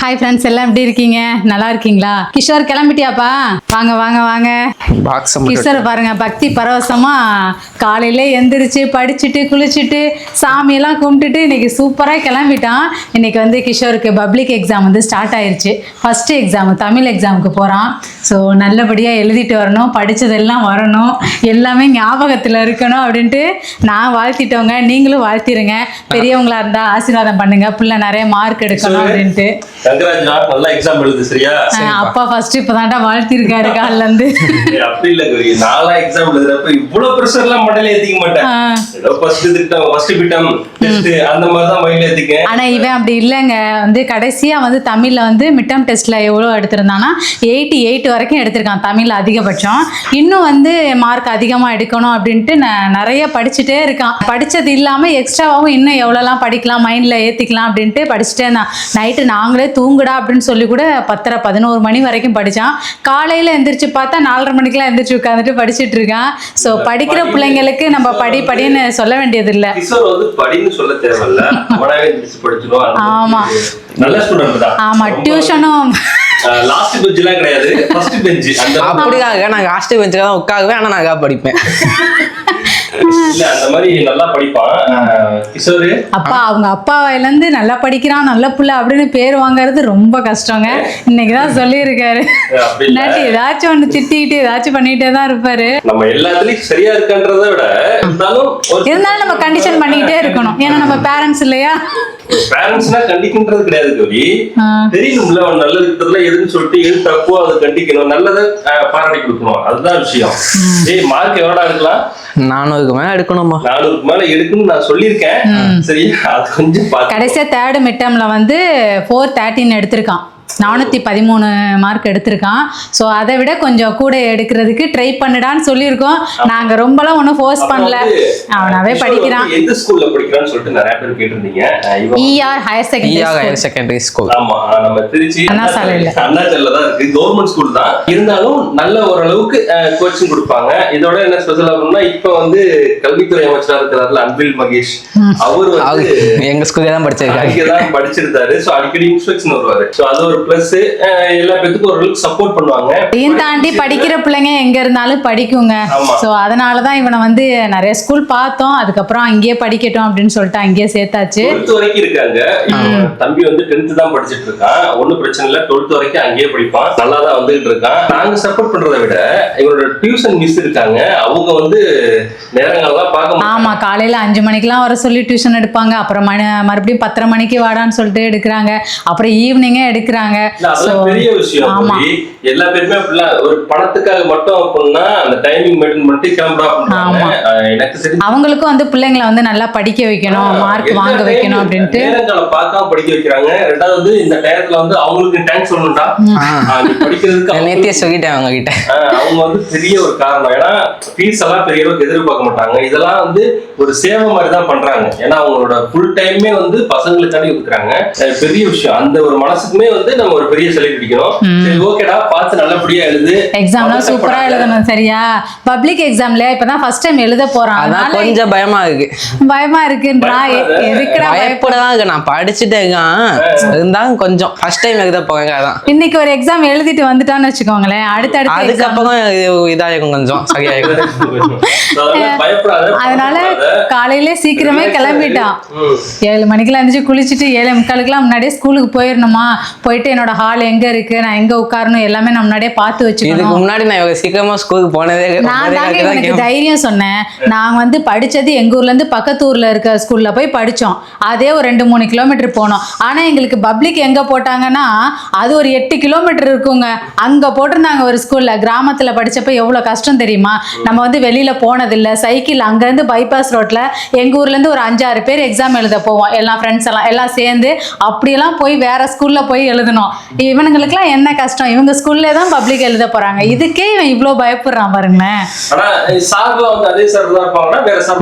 Hi friends, எல்லாம் எப்படி இருக்கீங்க? நல்லா இருக்கீங்களா? கிஷோர் கிளம்பிட்டியாப்பா? வாங்க வாங்க வாங்க. கிஷோர் பாருங்க, பக்தி பரவசமா காலையில எந்திரிச்சு படிச்சுட்டு குளிச்சுட்டு சாமியெல்லாம் கும்பிட்டுட்டு இன்னைக்கு சூப்பராக கிளம்பிட்டான். இன்னைக்கு வந்து கிஷோருக்கு பப்ளிக் எக்ஸாம் வந்து ஸ்டார்ட் ஆயிடுச்சு. ஃபர்ஸ்ட் எக்ஸாம் தமிழ் எக்ஸாமுக்கு போகிறான். ஸோ நல்லபடியாக எழுதிட்டு வரணும், படித்ததெல்லாம் வரணும், எல்லாமே ஞாபகத்தில் இருக்கணும் அப்படின்ட்டு நான் வாழ்த்திட்டோங்க. நீங்களும் வாழ்த்திடுங்க. பெரியவங்களா இருந்தால் ஆசீர்வாதம் பண்ணுங்க, பிள்ளை நிறைய மார்க் எடுக்கணும் அப்படின்ட்டு. அப்பா ஃபர்ஸ்ட் இப்பதான்டா வாழ்த்திருக்காரு காலில இருந்து. அப்படி இல்ல கவி, நாளா எக்ஸாம் எழுதுறப்ப இவ்வளவு பிரஷர் எல்லாம் மண்டையில ஏத்திக்க மாட்டேன். அந்த மாதிரி தான் மைண்ட்ல ஏத்திக்கேன். ஆனா இவன் அப்படி இல்லைங்க. வந்து கடைசியா வந்து தமிழ்ல வந்து மிட்டம் டெஸ்ட்ல எவ்வளவு எடுத்திருந்தானா 88 வரைக்கும் எடுத்திருக்கான் தமிழ்ல அதிகபட்சம். இன்னும் வந்து மார்க் அதிகமா எடுக்கணும் அப்படின்ட்டு நிறைய படிச்சுட்டே இருக்கான். படிச்சது இல்லாம எக்ஸ்ட்ராவாகவும் இன்னும் எவ்வளோலாம் படிக்கலாம், மைண்ட்ல ஏத்திக்கலாம் அப்படின்ட்டு படிச்சுட்டே இருந்தான். நைட்டு நாங்களே தூங்குடா அப்படின்னு சொல்லி கூட 10-11 மணி வரைக்கும் படிச்சான். காலையில எந்திரிச்சு பார்த்தா 4:30 மணிக்கெல்லாம் எந்திரிச்சு உட்காந்துட்டு படிச்சுட்டு இருக்கான். ஸோ படிக்கிற பிள்ளைங்களுக்கு நம்ம படின்னு சொல்ல வேண்டியது இல்லை. ஆமா ஆமா, டியூஷனும் லாஸ்ட் பெஞ்ச்லாம் கிடையாது, ஃபர்ஸ்ட் பெஞ்ச். அப்படியே நான் லாஸ்ட் பெஞ்சுல தான் உட்காருவேன். ஆனா நான் படிப்பேன். இல்ல அந்த மாதிரி நல்லா படிப்பான் கிஷோர். அப்பா அவங்க அப்பா வாயில இருந்து நல்லா படிக்கிறான், நல்ல புள்ள அப்படின்னு பேர் வாங்குறது ரொம்ப கஷ்டங்க. இன்னைக்குதான் சொல்லியிருக்காரு. இல்லாட்டி ஏதாச்சும் ஒண்ணு திட்டிக்கிட்டு ஏதாச்சும் பண்ணிட்டே தான் இருப்பாரு. நம்ம எல்லாத்துலயும் சரியா இருக்கான்றதை விட இருந்தாலும் நம்ம கண்டிஷன் பண்ணிக்கிட்டே இருக்கணும். ஏன்னா நம்ம பேரண்ட்ஸ் இல்லையா? பேரண்ட்ஸ்னா கண்டிக்கின்றது கிடையாது கவி. தெரியணும்ல அவன் நல்லது இருக்கிறதுல எதுன்னு சொல்லிட்டு எது தப்போ அதை கண்டிக்கணும், நல்லதை பாராட்டி கொடுக்கணும். அதுதான் விஷயம். மார்க் எவ்வளோ எடுக்கலாம்? 400க்கு மேல எடுக்கணுமா? 400க்கு மேல எடுக்கணும்னு நான் சொல்லியிருக்கேன். சரி, அது கொஞ்சம் கடைசியா தேர்ட் மிட்டம்ல வந்து 413 எடுத்திருக்கான். 413 மார்க் எடுத்திருக்கான். ஸோ அதை விட கொஞ்சம் கூட எடுக்கிறதுக்கு ட்ரை பண்ணுடான்னு சொல்லியிருக்கோம். நாங்கள் ரொம்பலாம் ஒன்றும் ஃபோர்ஸ் பண்ணல, அவனாவே படிக்கிறான். எந்த ஸ்கூல்ல படிக்கிறான்னு சொல்லிட்டு நிறைய பேர் கேட்டிருந்தீங்க. ER higher secondary school. ஆமா, நம்ம திருச்சி அண்ணாசாலையில தான் இருக்கு. கவர்மெண்ட் ஸ்கூல் தான், இருந்தாலும் நல்ல ஓரளவுக்கு கோச்சிங் கொடுப்பாங்க. இதோட என்ன ஸ்பெஷல் ஆகும்னா, இப்ப வந்து கல்வித்துறை அமைச்சரா இருக்கிறாருல அன்பில் மகேஷ், அவர் வந்து எங்க ஸ்கூல்ல தான் படிச்சிருக்காரு, இங்கதான் படிச்சிருந்தாரு. ஸோ அடிக்கடி இன்ஸ்பெக்ஷன் வருவாரு. ஸோ அது ஒரு பிளஸ். எல்லா பேத்துக்கும் ஓரளவுக்கு சப்போர்ட் பண்ணுவாங்க. இதையும் தாண்டி படிக்கிற பிள்ளைங்க எங்க இருந்தாலும் படிக்குங்க. சோ அதனாலதான் இவனை வந்து நிறைய ஸ்கூல் பார்த்தோம். அதுக்கப்புறம் அங்கேயே படிக்கட்டும் அப்படின்னு சொல்லிட்டு அங்கேயே சேர்த்தாச்சு. 12th வரைக்கும் இருக்காங்க. தம்பி வந்து 10th தான் படிச்சுட்டு இருக்கான். ஒன்னும் பிரச்சனை இல்லை, 12th வரைக்கும் அங்கேயே படிப்பான். நல்லா தான் வந்துகிட்டு இருக்கான். நாங்க சப்போர்ட் பண்றதை விட இவரோட டியூஷன் மிஸ் இருக்காங்க, அவங்க வந்து நேரங்கள்லாம் பார்க்க. ஆமா, காலையில 5 மணிக்கெல்லாம் வர சொல்லி டியூஷன் எடுப்பாங்க. அப்புறம் மறுபடியும் 10:30 மணிக்கு வாடான்னு சொல்லிட்டு எடுக்கிறாங்க. அப்புறம் ஈவினிங்கே எடுக்கிறாங்க. பெரிய விஷயம். எல்லா பேருமே ஒரு பணத்துக்காக மட்டும் அப்படின்னா அந்த டைமிங் மெயின்டைன் பண்ணிட்டு கிளம்புறா அப்படின்றாங்க. எனக்கு தெரிஞ்சு அவங்களுக்கும் வந்து பிள்ளைங்களை வந்து நல்லா படிக்க வைக்கணும், மார்க் வாங்க வைக்கணும் அப்படின்ட்டு நேரங்களை பார்க்காம படிக்க வைக்கிறாங்க. ரெண்டாவது இந்த டயத்துல வந்து அவங்களுக்கு தேங்க்ஸ் சொல்லணும்டா, படிக்கிறதுக்கு நேத்தியே சொல்லிட்டேன் அவங்க கிட்ட. அவங்க வந்து பெரிய ஒரு காரணம். ஏன்னா ஃபீஸ் எல்லாம் பெரிய அளவுக்கு எதிர்பார்க்க மாட்டாங்க. இதெல்லாம் வந்து ஒரு சேவை மாதிரி தான் பண்றாங்க. ஏன்னா அவங்களோட ஃபுல் டைமே வந்து பசங்களுக்காண்டி ஒதுக்குறாங்க. பெரிய விஷயம். அந்த ஒரு மனசுக்குமே வந்து நம்ம ஒரு பெரிய செலவு அடிக்கணும். சரி, ஓகேடா, பார்த்து நல்லபடியா எழுது. எக்ஸாம்லாம் சூப்பரா எழுதணும். சரியா? பப்ளிக் எக்ஸாம்ல இப்பதான் ஃபர்ஸ்ட் டைம் எழுத போறான். அதான் கொஞ்சம் பயமா இருக்குன்றா. எதுக்குடா பயப்படலாம் இருக்கு? நான் படிச்சுட்டேங்க, இருந்தாலும் கொஞ்சம் ஃபர்ஸ்ட் டைம் எழுத போறேங்க. அதான் இன்னைக்கு ஒரு எக்ஸாம் எழுதிட்டு வந்துட்டான்னு வச்சுக்கோங்களேன், அடுத்தடுத்து அதுக்கப்புறம் இதாகும், கொஞ்சம் சரியாகும். அதனால காலையில சீக்கிரமே கிளம்பிட்டான். 7 மணிக்கெல்லாம் எழுந்திரிச்சு குளிச்சுட்டு 7:45 முன்னாடியே ஸ்கூலுக்கு போயிடணுமா. போயிட்டு என்னோட ஹால் எங்க இருக்கு, நான் எங்க உட்காரணும் எல்லாமே நான் முன்னாடியே பார்த்து வச்சுக்கணும். இதுக்கு முன்னாடி நான் சீக்கிரமா ஸ்கூலுக்கு போனதே. நான் தாங்க எனக்கு தைரியம் சொன்னேன். நான் வந்து படிச்சது எங்க ஊர்ல இருந்து பக்கத்து ஊர்ல இருக்க ஸ்கூல்ல போய் படிச்சோம். அதே ஒரு 2-3 கிலோமீட்டர் போனோம். ஆனா எங்களுக்கு பப்ளிக் எங்க போட்டாங்கன்னா அது ஒரு 8 கிலோமீட்டர் இருக்குங்க. அங்க போட்டிருந்தாங்க ஒரு ஸ்கூல்ல. கிராமத்துல படிச்சப்ப எவ்வளவு கஷ்டம் தெரியுமா? நம்ம வந்து வெளியில போனதில்லை. சைக்கிள் அங்க இருந்து பைபாஸ் ரோட்ல எங்க ஊர்ல இருந்து ஒரு 5-6 பேர் எக்ஸாம் எழுத போவோம். எல்லாம் ஃப்ரெண்ட்ஸ் எல்லாம் சேர்ந்து அப்படியெல்லாம் போய் வேற ஸ்கூல்ல போய் எழுதணும். இவனுங்களுக்குலாம் என்ன கஷ்டம்? இவங்க ஸ்கூல்ல தான் பப்ளிக் எழுத போறாங்க. இதுக்கே இவன் இவ்வளவு பயப்படுறான் பாருங்களேன்.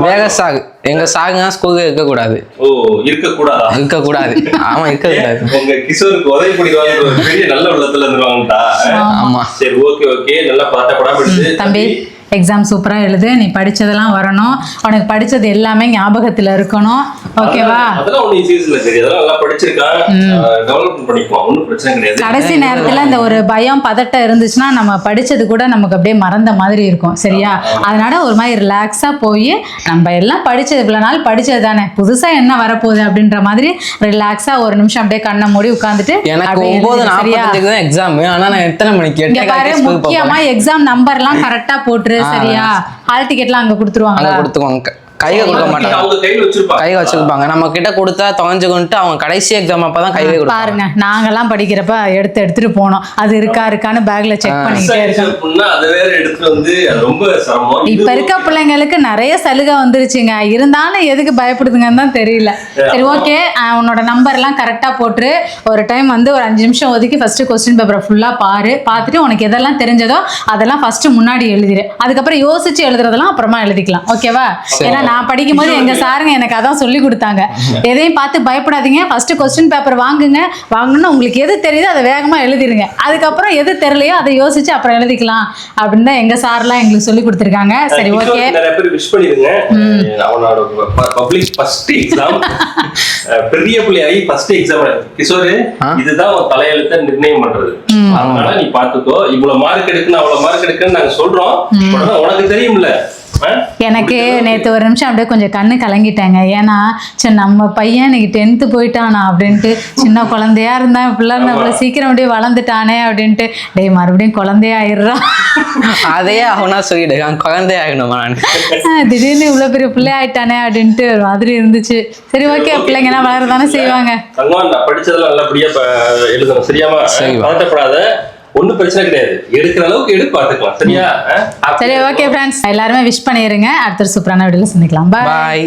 வேற சார் எங்க சாகுங்க ஸ்கூலுக்கு இருக்க கூடாது. ஓ, இருக்க கூடாது. ஆமா, இருக்க கூடாது. உங்க கிஷோருக்கு உதவி பண்ணிடுவாங்க, ஒரு பெரிய நல்ல உள்ளத்துல இருந்துருவாங்கடா. ஆமா, சரி, ஓகே, நல்லா படா பிடிச்சு தம்பி எக்ஸாம் சூப்பரா எழுது, நீ படிச்சதெல்லாம் வரணும், உனக்கு படிச்சது எல்லாமே ஞாபகத்துல இருக்கணும். ஓகேவா? அதெல்லாம் ஒண்ணு ஈஸியா இல்ல சரி, அதெல்லாம் நல்லா படிச்சிருக்கான், டெவலப் பண்ணிக்குவான், ஒன்றும் பிரச்சனை கிடையாது. கடைசி நேரத்துல இந்த ஒரு பயம் பதட்டம் இருந்துச்சுன்னா நம்ம படிச்சது கூட நமக்கு அப்படியே மறந்த மாதிரி இருக்கும். சரியா? அதனால ஒரு மாதிரி ரிலாக்ஸா போய் நம்ம எல்லாம் படிச்சது இவ்வளவு நாள் படிச்சது தானே, புதுசா என்ன வரப்போகுது அப்படின்ற மாதிரி ரிலாக்ஸா ஒரு நிமிஷம் அப்படியே கண்ணை மூடி உட்காந்துட்டு எனக்கு 9:45 தான் எக்ஸாம். ஆனா நான் எத்தனை மணிக்கு? இங்க பாரு, முக்கியமா எக்ஸாம் நம்பர்லாம் கரெக்டா போட்டுரு. சரியா? ஹால் டிக்கெட்லாம் அங்க கொடுத்துருவாங்க. கொடுத்துருவாங்க, கையில கொடுக்க மாட்டாங்க, அவங்க கையில வச்சிருப்பாங்க. கையில வச்சிருப்பாங்க. நம்ம கிட்ட கொடுத்தா தொலைஞ்சுக்கிட்டு அவங்க கடைசி எக்ஸாம் அப்பதான் கையில கொடுப்பாங்க. பாருங்க, நாங்கெல்லாம் படிக்கிறப்ப எடுத்துட்டு போனோம், அது இருக்கான்னு பேக்ல செக் பண்ணிக்கிட்டே இருக்கோம். அதை வேற எடுத்துட்டு வந்து அது ரொம்ப சிரமம். இப்ப இருக்க பிள்ளைங்களுக்கு நிறைய சலுகை வந்துருச்சுங்க, இருந்தாலும் எதுக்கு பயப்படுதுங்கன்னு தான் தெரியல. சரி, ஓகே, உன்னோட நம்பர் எல்லாம் கரெக்டா போட்டுரு. ஒரு டைம் வந்து ஒரு 5 நிமிஷம் ஒதுக்கி ஃபர்ஸ்ட் கொஸ்டின் பேப்பரை ஃபுல்லா பாரு, பார்த்துட்டு உனக்கு எதெல்லாம் தெரிஞ்சதோ அதெல்லாம் ஃபர்ஸ்ட் முன்னாடி எழுதிரு. அதுக்கப்புறம் யோசிச்சு எழுதுறதெல்லாம் அப்புறமா எழுதிக்கலாம். ஓகேவா? ஏன்னா நான் படிக்கும்போது எங்க சாருங்க எனக்கு அதான் சொல்லி கொடுத்தாங்க, எதையும் பார்த்து பயப்படாதீங்க, ஃபர்ஸ்ட் கொஸ்டின் பேப்பர் வாங்கணும்னா உங்களுக்கு எது தெரியுதோ அதை வேகமா எழுதிருங்க, அதுக்கப்புறம் எது தெரியலையோ அதை யோசிச்சு அப்புறம் எழுதிக்கலாம் அப்படின்னு தான் எங்க சார்லாம் எங்களுக்கு சொல்லி கொடுத்துருக்காங்க. சரி, ஓகே, நிறைய பேர் விஷ் பண்ணிருங்க. அவனோட பப்ளிக் ஃபர்ஸ்ட் எக்ஸாம், பெரிய பிள்ளையாகி ஃபர்ஸ்ட் எக்ஸாம் கிஷோர், இதுதான் உன் தலையெழுத்த நிர்ணயம் பண்றது. அதனால நீ பாத்துக்கோ, இவ்வளவு மார்க் எடுக்கணும் அவ்வளவு மார்க் எடுக்கணும்னு நாங்க சொல்றோம், உனக்கு தெரியும்ல. எனக்கு நேற்று ஒரு நிமிஷம் அப்படியே கொஞ்சம் கண்ணு கலங்கிட்டாங்க. ஏன்னா சரி நம்ம பையன் இன்னைக்கு 10th போயிட்டானா அப்படின்ட்டு, சின்ன குழந்தையா இருந்தா இப்படிலாம் நம்மள சீக்கிரம் அப்படியே வளர்ந்துட்டானே அப்படின்ட்டு, டேய் மறுபடியும் குழந்தையா ஆயிடுறான், அதையே அவனா சொல்லிடு, குழந்தை ஆகணுமா திடீர்னு இவ்வளவு பெரிய பிள்ளை ஆயிட்டானே அப்படின்ட்டு ஒரு மாதிரி இருந்துச்சு. சரி, ஓகே, பிள்ளைங்கன்னா வளரதானே செய்வாங்க. படிச்சதெல்லாம் நல்லபடியா எழுதணும். சரியாமா? பதட்டப்படாத, ஒன்னும் பிரச்சனை கிடையாது, எடுக்கிற அளவுக்கு எடுத்து பார்த்துக்கலாம். சரியா? சரி, ஓகே ஃப்ரெண்ட்ஸ், எல்லாருமே விஷ் பண்ணிருங்க. அடுத்த சூப்பரான வீடியோல சந்திக்கலாம். பாய்.